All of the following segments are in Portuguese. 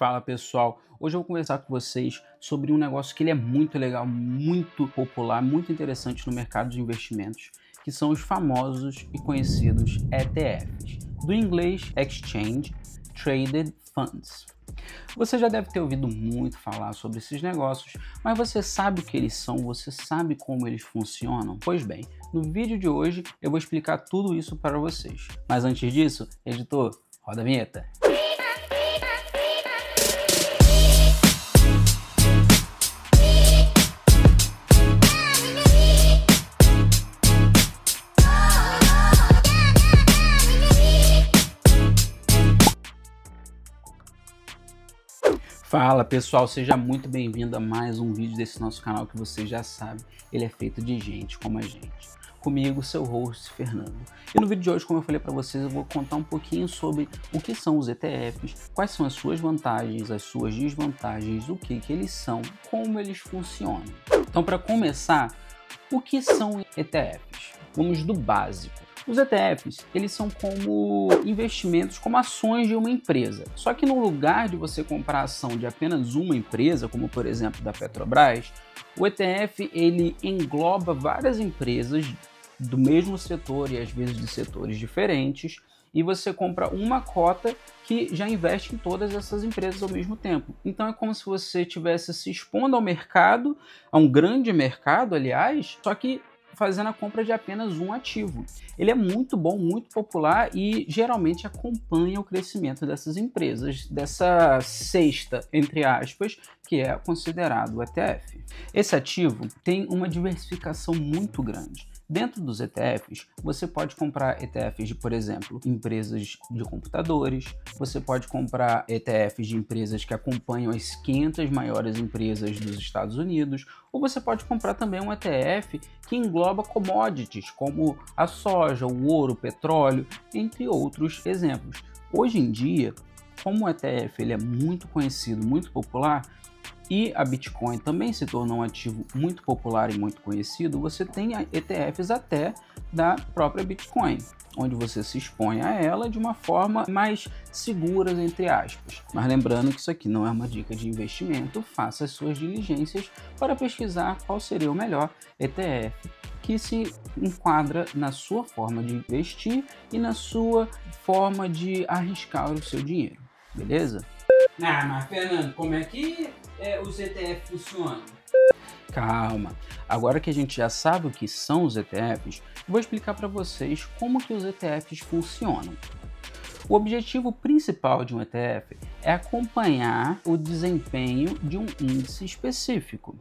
Fala pessoal, hoje eu vou conversar com vocês sobre um negócio que ele é muito legal, muito popular, muito interessante no mercado de investimentos, que são os famosos e conhecidos ETFs, do inglês Exchange Traded Funds. Você já deve ter ouvido muito falar sobre esses negócios, mas você sabe o que eles são? Você sabe como eles funcionam? Pois bem, no vídeo de hoje eu vou explicar tudo isso para vocês. Mas antes disso, editor, roda a vinheta. Fala pessoal, seja muito bem-vindo a mais um vídeo desse nosso canal que você já sabe, ele é feito de gente como a gente. Comigo, seu host, Fernando. E no vídeo de hoje, como eu falei para vocês, eu vou contar um pouquinho sobre o que são os ETFs, quais são as suas vantagens, as suas desvantagens, o que eles são, como eles funcionam. Então, para começar, o que são ETFs? Vamos do básico. Os ETFs, eles são como investimentos, como ações de uma empresa. Só que no lugar de você comprar a ação de apenas uma empresa, como por exemplo da Petrobras, o ETF ele engloba várias empresas do mesmo setor e às vezes de setores diferentes, e você compra uma cota que já investe em todas essas empresas ao mesmo tempo. Então é como se você estivesse se expondo ao mercado, a um grande mercado, aliás, só que fazendo a compra de apenas um ativo. Ele é muito bom, muito popular e geralmente acompanha o crescimento dessas empresas, dessa cesta, entre aspas, que é considerado o ETF. Esse ativo tem uma diversificação muito grande. Dentro dos ETFs, você pode comprar ETFs de, por exemplo, empresas de computadores, você pode comprar ETFs de empresas que acompanham as 500 maiores empresas dos Estados Unidos, ou você pode comprar também um ETF que engloba commodities, como a soja, o ouro, o petróleo, entre outros exemplos. Hoje em dia, como o ETF ele é muito conhecido, muito popular, e a Bitcoin também se tornou um ativo muito popular e muito conhecido, você tem ETFs até da própria Bitcoin, onde você se expõe a ela de uma forma mais segura, entre aspas. Mas lembrando que isso aqui não é uma dica de investimento, faça as suas diligências para pesquisar qual seria o melhor ETF que se enquadra na sua forma de investir e na sua forma de arriscar o seu dinheiro, beleza? Ah, mas Fernando, como é que os ETFs funcionam? Calma, agora que a gente já sabe o que são os ETFs, eu vou explicar para vocês como que os ETFs funcionam. O objetivo principal de um ETF é acompanhar o desempenho de um índice específico,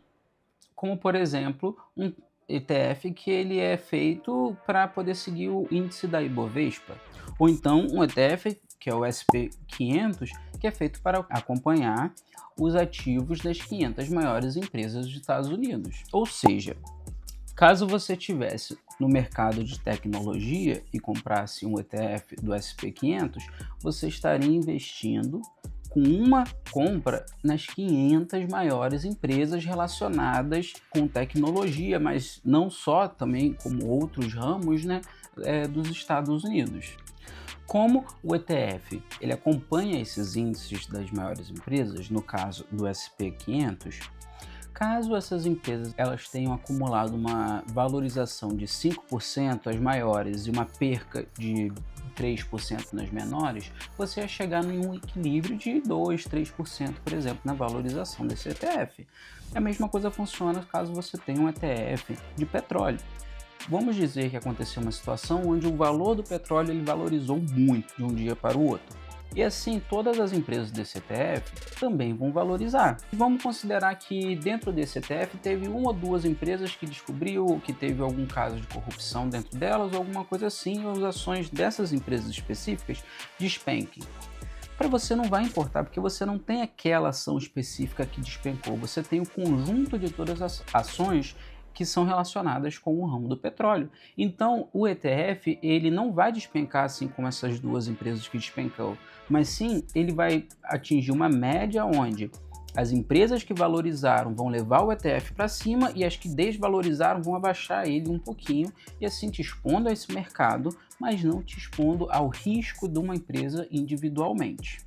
como por exemplo um ETF que ele é feito para poder seguir o índice da Ibovespa, ou então um ETF que é o SP500, que é feito para acompanhar os ativos das 500 maiores empresas dos Estados Unidos. Ou seja, caso você estivesse no mercado de tecnologia e comprasse um ETF do SP500, você estaria investindo com uma compra nas 500 maiores empresas relacionadas com tecnologia, mas não só, também como outros ramos, dos Estados Unidos. Como o ETF ele acompanha esses índices das maiores empresas, no caso do SP500, caso essas empresas elas tenham acumulado uma valorização de 5% as maiores e uma perca de 3% nas menores, você vai chegar em um equilíbrio de 2, 3%, por exemplo, na valorização desse ETF. A mesma coisa funciona caso você tenha um ETF de petróleo. Vamos dizer que aconteceu uma situação onde o valor do petróleo ele valorizou muito de um dia para o outro. E assim, todas as empresas desse ETF também vão valorizar. Vamos considerar que dentro desse ETF teve uma ou duas empresas que descobriu que teve algum caso de corrupção dentro delas ou alguma coisa assim, e as ações dessas empresas específicas despenquem. Para você não vai importar, porque você não tem aquela ação específica que despencou, você tem o conjunto de todas as ações que são relacionadas com o ramo do petróleo. Então, o ETF ele não vai despencar assim como essas duas empresas que despencou, mas sim ele vai atingir uma média onde as empresas que valorizaram vão levar o ETF para cima e as que desvalorizaram vão abaixar ele um pouquinho, e assim te expondo a esse mercado, mas não te expondo ao risco de uma empresa individualmente.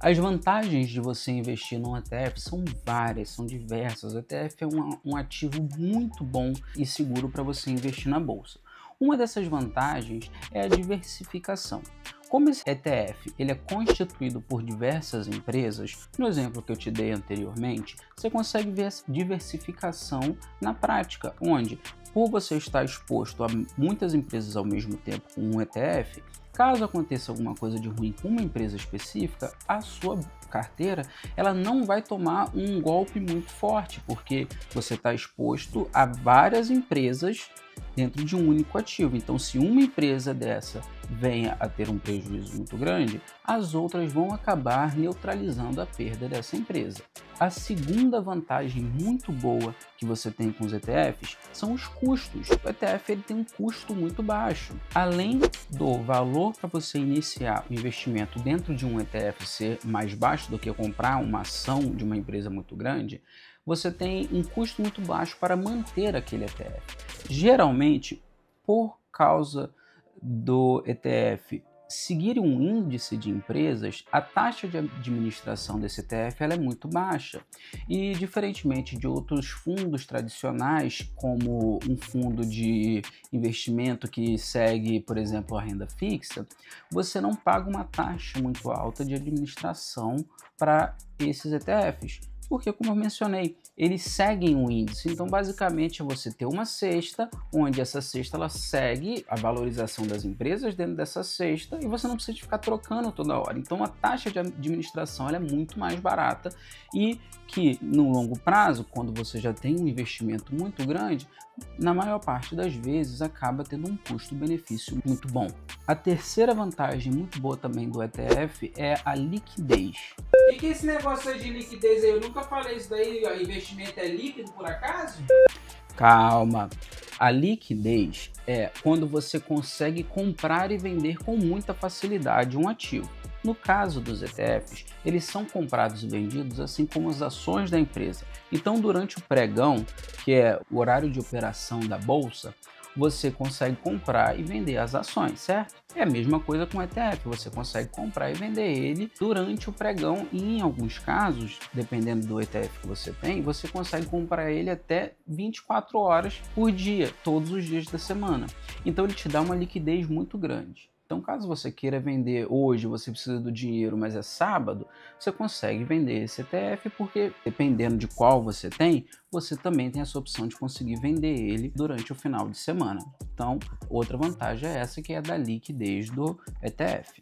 As vantagens de você investir num ETF são várias, são diversas. O ETF é um ativo muito bom e seguro para você investir na bolsa. Uma dessas vantagens é a diversificação. Como esse ETF ele é constituído por diversas empresas, no exemplo que eu te dei anteriormente, você consegue ver essa diversificação na prática, onde, por você estar exposto a muitas empresas ao mesmo tempo com um ETF, caso aconteça alguma coisa de ruim com uma empresa específica, a sua carteira ela não vai tomar um golpe muito forte, porque você está exposto a várias empresas dentro de um único ativo. Então, se uma empresa dessa venha a ter um prejuízo muito grande, as outras vão acabar neutralizando a perda dessa empresa. A segunda vantagem muito boa que você tem com os ETFs são os custos. O ETF ele tem um custo muito baixo. Além do valor para você iniciar o investimento dentro de um ETF ser mais baixo do que comprar uma ação de uma empresa muito grande, você tem um custo muito baixo para manter aquele ETF. Geralmente, por causa do ETF seguir um índice de empresas, a taxa de administração desse ETF ela é muito baixa. E, diferentemente de outros fundos tradicionais, como um fundo de investimento que segue, por exemplo, a renda fixa, você não paga uma taxa muito alta de administração para esses ETFs. Porque, como eu mencionei, eles seguem um índice. Então, basicamente, é você ter uma cesta, onde essa cesta ela segue a valorização das empresas dentro dessa cesta e você não precisa ficar trocando toda hora. Então, a taxa de administração ela é muito mais barata e que, no longo prazo, quando você já tem um investimento muito grande, na maior parte das vezes acaba tendo um custo-benefício muito bom. A terceira vantagem muito boa também do ETF é a liquidez. O que é esse negócio aí de liquidez aí? Eu nunca falei isso daí, ó, investimento é líquido por acaso? Calma. A liquidez é quando você consegue comprar e vender com muita facilidade um ativo. No caso dos ETFs, eles são comprados e vendidos assim como as ações da empresa. Então, durante o pregão, que é o horário de operação da bolsa, você consegue comprar e vender as ações, certo? É a mesma coisa com o ETF, você consegue comprar e vender ele durante o pregão e, em alguns casos, dependendo do ETF que você tem, você consegue comprar ele até 24 horas por dia, todos os dias da semana. Então ele te dá uma liquidez muito grande. Então, caso você queira vender hoje, você precisa do dinheiro, mas é sábado, você consegue vender esse ETF porque, dependendo de qual você tem, você também tem essa opção de conseguir vender ele durante o final de semana. Então, outra vantagem é essa, que é da liquidez do ETF.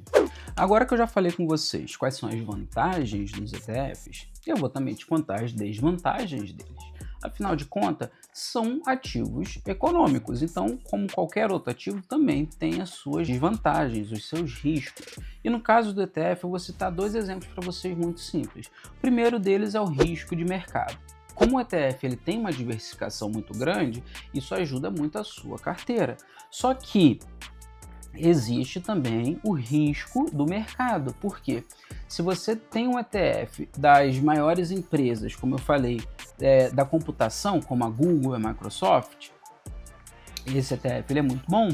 Agora que eu já falei com vocês quais são as vantagens dos ETFs, eu vou também te contar as desvantagens deles. Afinal de contas, são ativos econômicos, então, como qualquer outro ativo, também tem as suas desvantagens, os seus riscos. E no caso do ETF, eu vou citar dois exemplos para vocês muito simples. O primeiro deles é o risco de mercado. Como o ETF ele tem uma diversificação muito grande, isso ajuda muito a sua carteira. Só que existe também o risco do mercado. Por quê? Se você tem um ETF das maiores empresas, como eu falei, da computação, como a Google e a Microsoft, esse ETF ele é muito bom,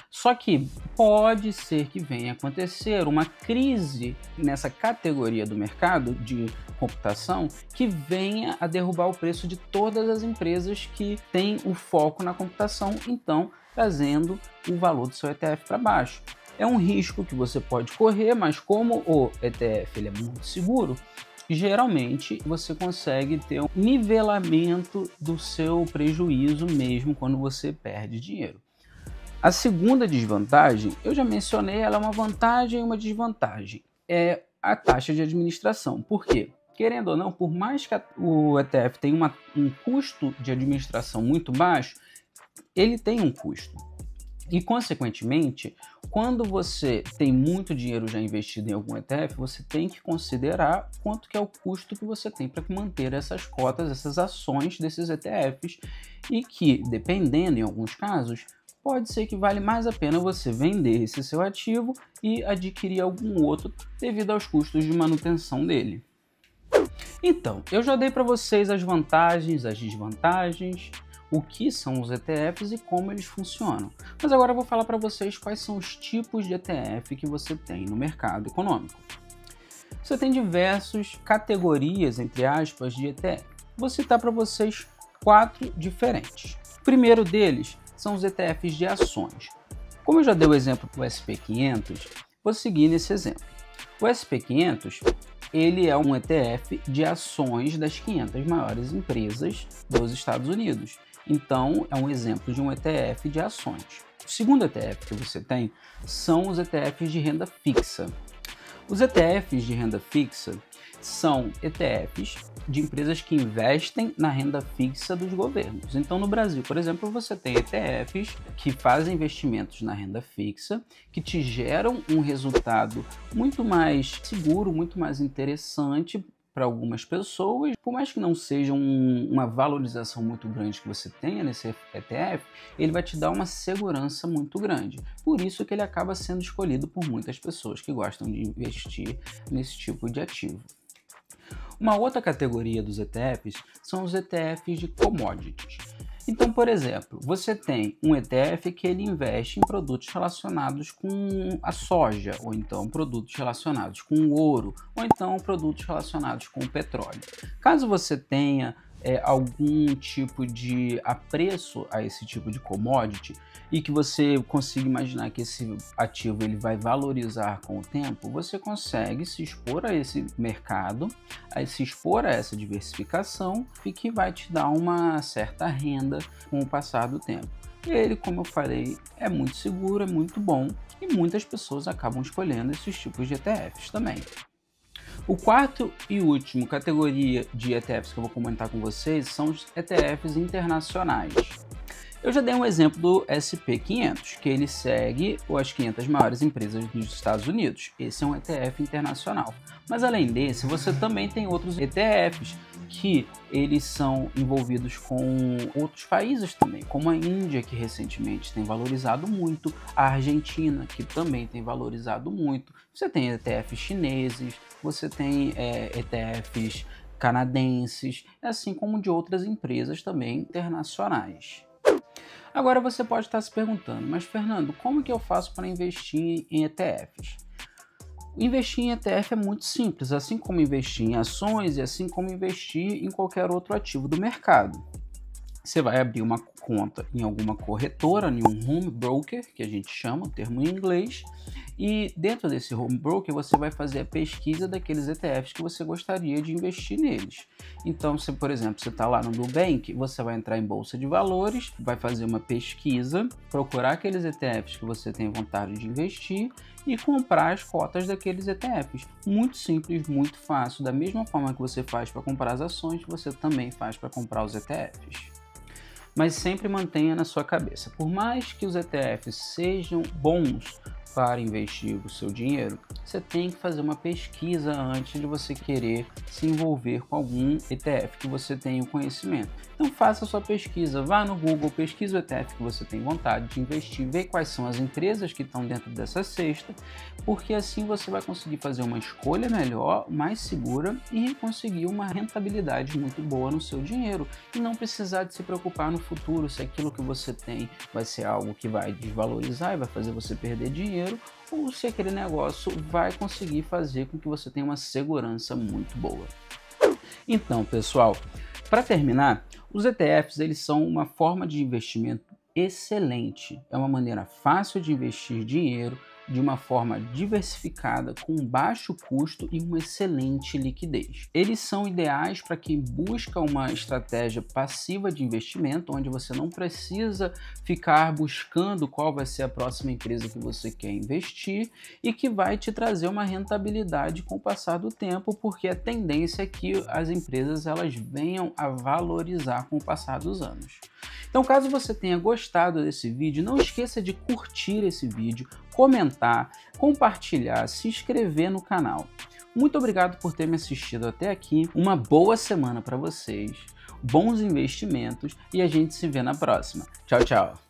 só que pode ser que venha a acontecer uma crise nessa categoria do mercado de computação que venha a derrubar o preço de todas as empresas que têm o foco na computação, então trazendo o valor do seu ETF para baixo. É um risco que você pode correr, mas como o ETF ele é muito seguro, geralmente você consegue ter um nivelamento do seu prejuízo mesmo quando você perde dinheiro. A segunda desvantagem, eu já mencionei, ela é uma vantagem e uma desvantagem. É a taxa de administração. Por quê? Querendo ou não, por mais que o ETF tenha um custo de administração muito baixo, ele tem um custo. E, consequentemente, quando você tem muito dinheiro já investido em algum ETF, você tem que considerar quanto que é o custo que você tem para manter essas cotas, essas ações desses ETFs, e que, dependendo em alguns casos, pode ser que vale mais a pena você vender esse seu ativo e adquirir algum outro devido aos custos de manutenção dele. Então, eu já dei para vocês as vantagens, as desvantagens, o que são os ETFs e como eles funcionam. Mas agora eu vou falar para vocês quais são os tipos de ETF que você tem no mercado econômico. Você tem diversas categorias, entre aspas, de ETF. Vou citar para vocês 4 diferentes. O primeiro deles são os ETFs de ações. Como eu já dei o exemplo para o SP500, vou seguir nesse exemplo. O SP500 ele é um ETF de ações das 500 maiores empresas dos Estados Unidos. Então, é um exemplo de um ETF de ações. O segundo ETF que você tem são os ETFs de renda fixa. Os ETFs de renda fixa são ETFs de empresas que investem na renda fixa dos governos. Então, no Brasil, por exemplo, você tem ETFs que fazem investimentos na renda fixa, que te geram um resultado muito mais seguro, muito mais interessante para algumas pessoas. Por mais que não seja uma valorização muito grande que você tenha nesse ETF, ele vai te dar uma segurança muito grande. Por isso que ele acaba sendo escolhido por muitas pessoas que gostam de investir nesse tipo de ativo. Uma outra categoria dos ETFs são os ETFs de commodities. Então, por exemplo, você tem um ETF que ele investe em produtos relacionados com a soja, ou então produtos relacionados com o ouro, ou então produtos relacionados com o petróleo. Caso você tenha algum tipo de apreço a esse tipo de commodity e que você consiga imaginar que esse ativo ele vai valorizar com o tempo, você consegue se expor a esse mercado, se expor a essa diversificação e que vai te dar uma certa renda com o passar do tempo. E ele, como eu falei, é muito seguro, é muito bom e muitas pessoas acabam escolhendo esses tipos de ETFs também. O quarto e último categoria de ETFs que eu vou comentar com vocês são os ETFs internacionais. Eu já dei um exemplo do SP500, que ele segue as 500 maiores empresas dos Estados Unidos. Esse é um ETF internacional. Mas além desse, você também tem outros ETFs que eles são envolvidos com outros países também, como a Índia, que recentemente tem valorizado muito, a Argentina, que também tem valorizado muito. Você tem ETFs chineses, você tem ETFs canadenses, assim como de outras empresas também internacionais. Agora você pode estar se perguntando, mas Fernando, como que eu faço para investir em ETFs? Investir em ETF é muito simples, assim como investir em ações e assim como investir em qualquer outro ativo do mercado. Você vai abrir uma conta em alguma corretora, em um home broker, que a gente chama, o termo em inglês, e dentro desse home broker você vai fazer a pesquisa daqueles ETFs que você gostaria de investir neles. Então, se por exemplo você está lá no Nubank, você vai entrar em bolsa de valores, vai fazer uma pesquisa, procurar aqueles ETFs que você tem vontade de investir e comprar as cotas daqueles ETFs. Muito simples, muito fácil. Da mesma forma que você faz para comprar as ações, você também faz para comprar os ETFs. Mas sempre mantenha na sua cabeça, por mais que os ETFs sejam bons para investir o seu dinheiro, você tem que fazer uma pesquisa antes de você querer se envolver com algum ETF que você tenha o conhecimento. Então faça a sua pesquisa, vá no Google, pesquise o ETF que você tem vontade de investir, vê quais são as empresas que estão dentro dessa cesta, porque assim você vai conseguir fazer uma escolha melhor, mais segura e conseguir uma rentabilidade muito boa no seu dinheiro e não precisar de se preocupar no futuro se aquilo que você tem vai ser algo que vai desvalorizar e vai fazer você perder dinheiro, ou se aquele negócio vai conseguir fazer com que você tenha uma segurança muito boa. Então, pessoal, para terminar, os ETFs eles são uma forma de investimento excelente. É uma maneira fácil de investir dinheiro de uma forma diversificada, com baixo custo e uma excelente liquidez. Eles são ideais para quem busca uma estratégia passiva de investimento, onde você não precisa ficar buscando qual vai ser a próxima empresa que você quer investir e que vai te trazer uma rentabilidade com o passar do tempo, porque a tendência é que as empresas elas venham a valorizar com o passar dos anos. Então, caso você tenha gostado desse vídeo, não esqueça de curtir esse vídeo, comentar, compartilhar, se inscrever no canal. Muito obrigado por ter me assistido até aqui. Uma boa semana para vocês, bons investimentos e a gente se vê na próxima. Tchau, tchau!